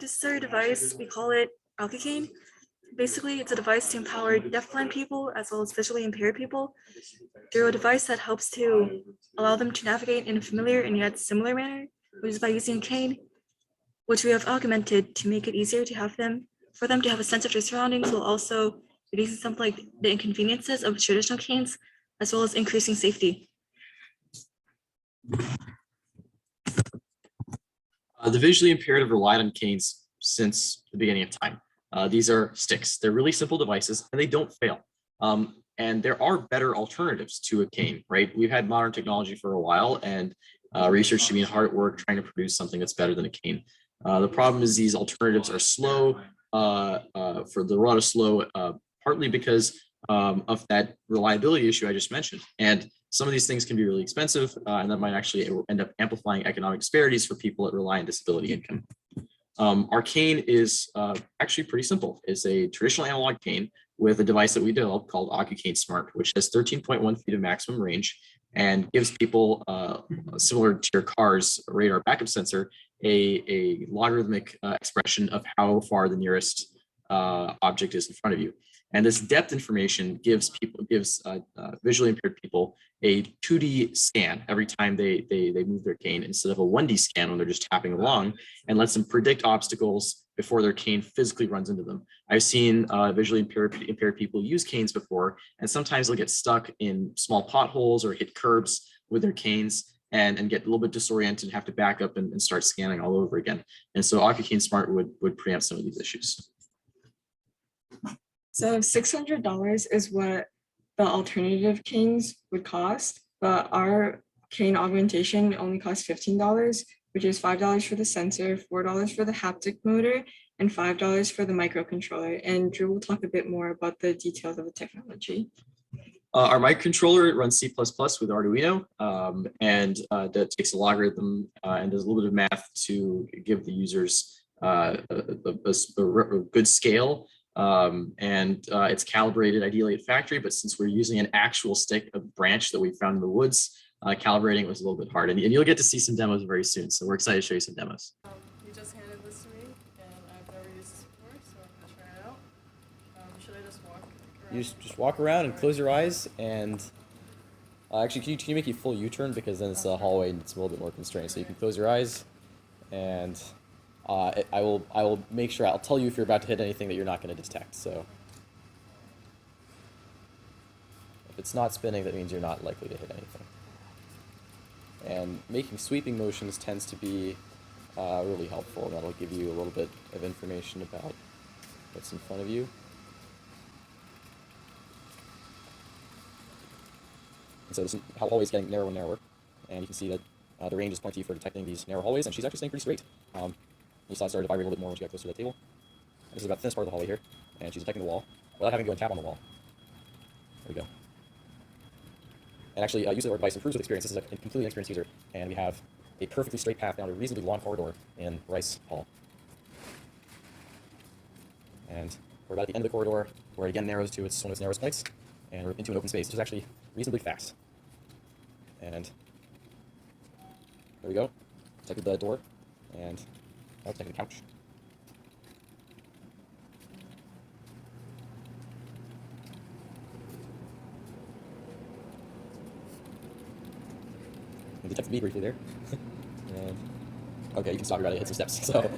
this is our device. We call it Occucane. Basically, it's a device to empower deafblind people as well as visually impaired people through a device that helps to allow them to navigate in a familiar and yet similar manner, which is by using a cane, which we have augmented to make it easier to have for them to have a sense of their surroundings, while also reducing some like the inconveniences of traditional canes, as well as increasing safety. The visually impaired have relied on canes since the beginning of time. These are sticks. They're really simple devices and they don't fail. And there are better alternatives to a cane, right? We've had modern technology for a while, and research to be hard at work trying to produce something that's better than a cane. The problem is these alternatives are slow, for the run of slow, partly because of that reliability issue I just mentioned. And some of these things can be really expensive, and that might actually end up amplifying economic disparities for people that rely on disability income. Our cane is actually pretty simple. It's a traditional analog cane with a device that we developed called Occucane Smart, which has 13.1 feet of maximum range and gives people, similar to your car's radar backup sensor, a logarithmic expression of how far the nearest object is in front of you. And this depth information gives visually impaired people a 2D scan every time they move their cane instead of a 1D scan when they're just tapping along, and lets them predict obstacles before their cane physically runs into them. I've seen visually impaired people use canes before, and sometimes they'll get stuck in small potholes or hit curbs with their canes and get a little bit disoriented and have to back up and start scanning all over again. And so Occucane Smart would preempt some of these issues. So $600 is what the alternative canes would cost, but our cane augmentation only costs $15, which is $5 for the sensor, $4 for the haptic motor, and $5 for the microcontroller. And Drew will talk a bit more about the details of the technology. Our microcontroller runs C++ with Arduino, and that takes a logarithm and does a little bit of math to give the users a good scale. It's calibrated ideally at factory, but since we're using an actual stick, a branch that we found in the woods, calibrating was a little bit hard. And you'll get to see some demos very soon, so we're excited to show you some demos. You just handed this to me, and I've never used this before, so I'm gonna try it out. Should I just walk around? You just walk around and close your eyes, and actually, can you make a full U-turn, because then it's a hallway and it's a little bit more constrained. So you can close your eyes, and I will make sure I'll tell you if you're about to hit anything that you're not going to detect. So if it's not spinning, that means you're not likely to hit anything. And making sweeping motions tends to be really helpful. That'll give you a little bit of information about what's in front of you. And so this hallway is getting narrower and narrower, and you can see that the range is plenty for detecting these narrow hallways, and she's actually staying pretty straight. You saw it started to vibrate a little bit more when she got closer to the table. And this is about the thinnest part of the hallway here, and she's detecting the wall without having to go and tap on the wall. There we go. And actually, using our device improves with experience. This is a completely inexperienced user, and we have a perfectly straight path down a reasonably long corridor in Rice Hall. And we're about at the end of the corridor, where it again narrows to one of its narrowest points, and we're into an open space, which is actually reasonably fast. And there we go. Detected the door, and now detected the couch. And detected me briefly there. And okay, you can stop. You're about to hit some steps. So